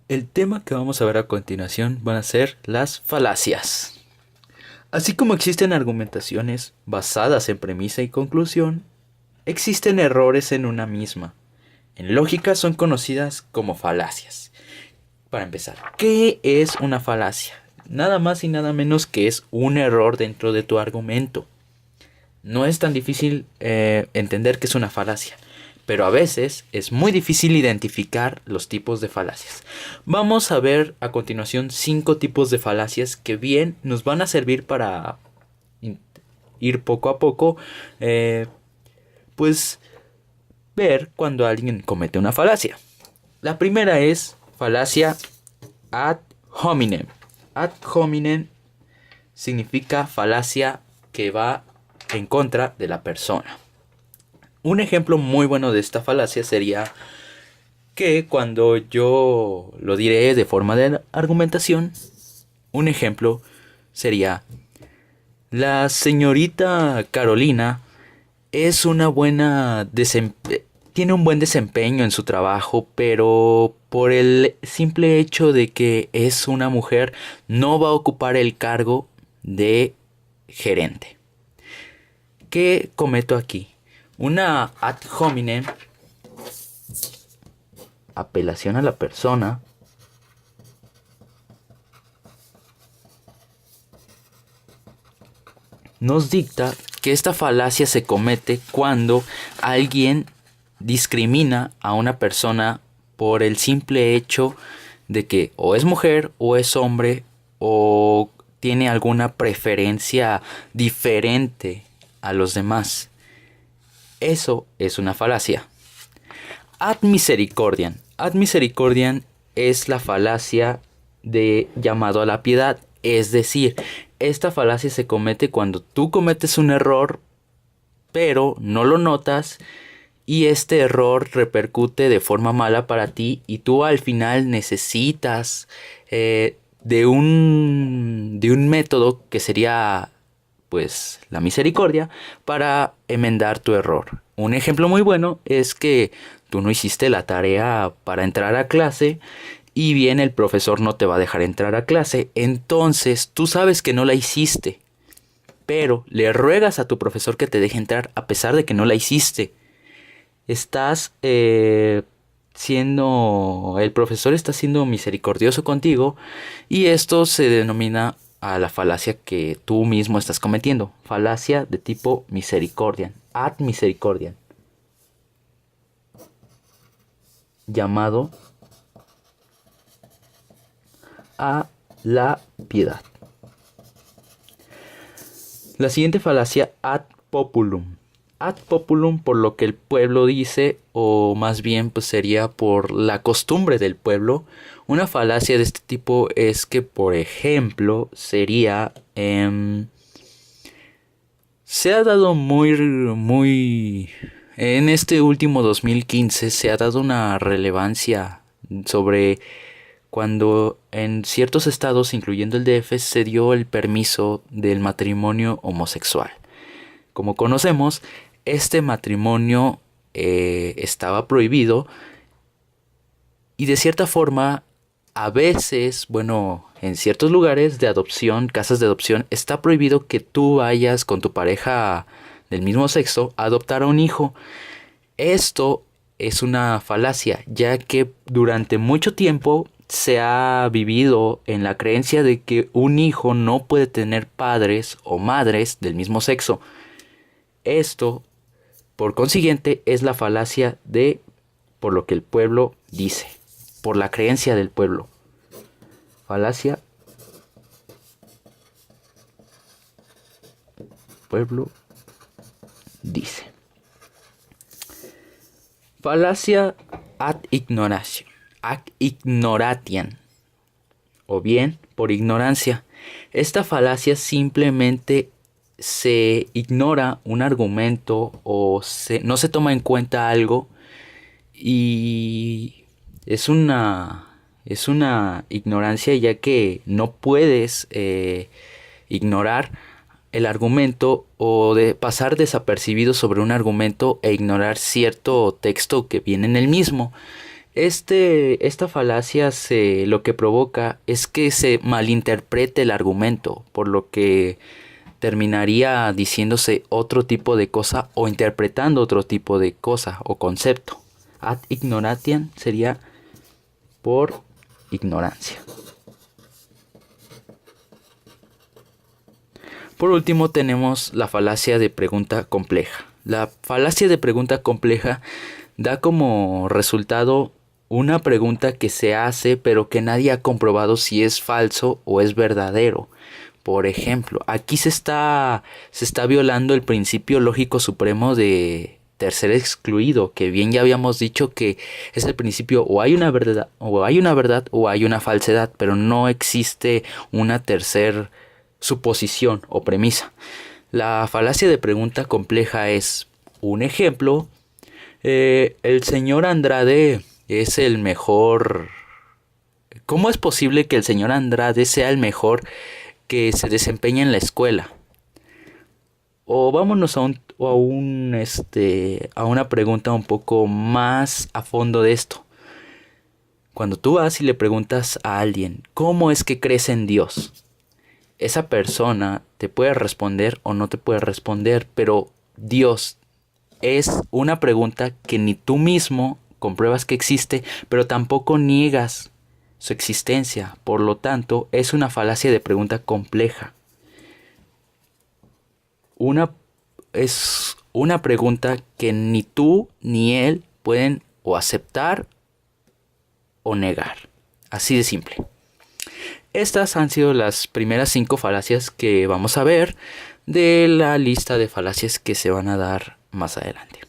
El tema que vamos a ver a continuación van a ser las falacias. Así como existen argumentaciones basadas en premisa y conclusión, existen errores en una misma. En lógica son conocidas como falacias. Para empezar, ¿qué es una falacia? Nada más y nada menos que es un error dentro de tu argumento. No es tan difícil entender que es una falacia, pero a veces es muy difícil identificar los tipos de falacias. Vamos a ver a continuación 5 tipos de falacias que bien nos van a servir para ir poco a poco, pues ver cuando alguien comete una falacia. La primera es falacia ad hominem. Ad hominem significa falacia que va en contra de la persona. Un ejemplo muy bueno de esta falacia sería que cuando yo lo diré de forma de argumentación, un ejemplo sería: la señorita Carolina es una tiene un buen desempeño en su trabajo, pero por el simple hecho de que es una mujer, no va a ocupar el cargo de gerente. ¿Qué cometo aquí? Una ad hominem, apelación a la persona, nos dicta que esta falacia se comete cuando alguien discrimina a una persona por el simple hecho de que o es mujer o es hombre o tiene alguna preferencia diferente a los demás. Eso es una falacia. Ad misericordiam. Ad misericordiam es la falacia de llamado a la piedad. Es decir, esta falacia se comete cuando tú cometes un error, pero no lo notas, y este error repercute de forma mala para ti, y tú al final necesitas de un método que sería pues la misericordia para enmendar tu error. Un ejemplo muy bueno es que tú no hiciste la tarea para entrar a clase y bien el profesor no te va a dejar entrar a clase, entonces tú sabes que no la hiciste, pero le ruegas a tu profesor que te deje entrar a pesar de que no la hiciste. Estás el profesor está siendo misericordioso contigo, y esto se denomina a la falacia que tú mismo estás cometiendo. Falacia de tipo misericordia, ad misericordia, llamado a la piedad. La siguiente falacia, ad populum. Ad populum, por lo que el pueblo dice, o más bien pues sería por la costumbre del pueblo. Una falacia de este tipo es que, por ejemplo, sería se ha dado muy en este último 2015 se ha dado una relevancia sobre cuando en ciertos estados, incluyendo el DF, se dio el permiso del matrimonio homosexual. Como conocemos, este matrimonio estaba prohibido, y de cierta forma, a veces, bueno, en ciertos lugares de adopción, casas de adopción, está prohibido que tú vayas con tu pareja del mismo sexo a adoptar a un hijo. Esto es una falacia, ya que durante mucho tiempo se ha vivido en la creencia de que un hijo no puede tener padres o madres del mismo sexo. Esto, por consiguiente, es la falacia de por lo que el pueblo dice, por la creencia del pueblo. Falacia, pueblo dice. Falacia ad ignoratio, ad ignoratiam, o bien por ignorancia. Esta falacia simplemente se ignora un argumento o no se toma en cuenta algo, y es una ignorancia, ya que no puedes ignorar el argumento o de pasar desapercibido sobre un argumento e ignorar cierto texto que viene en el mismo. Esta falacia lo que provoca es que se malinterprete el argumento, por lo que terminaría diciéndose otro tipo de cosa o interpretando otro tipo de cosa o concepto. Ad ignoratiam sería por ignorancia. Por último tenemos la falacia de pregunta compleja. La falacia de pregunta compleja da como resultado una pregunta que se hace pero que nadie ha comprobado si es falso o es verdadero. Por ejemplo, aquí se está violando el principio lógico supremo de tercer excluido, que bien ya habíamos dicho que es el principio o hay una verdad o hay una falsedad, pero no existe una tercer suposición o premisa. La falacia de pregunta compleja es un ejemplo. El señor Andrade es el mejor. ¿Cómo es posible que el señor Andrade sea el mejor que se desempeña en la escuela? O vámonos a una pregunta un poco más a fondo de esto. Cuando tú vas y le preguntas a alguien, ¿cómo es que crees en Dios? Esa persona te puede responder o no te puede responder, pero Dios es una pregunta que ni tú mismo compruebas que existe, pero tampoco niegas su existencia. Por lo tanto, es una falacia de pregunta compleja. Es una pregunta que ni tú ni él pueden o aceptar o negar. Así de simple. Estas han sido las primeras 5 falacias que vamos a ver de la lista de falacias que se van a dar más adelante.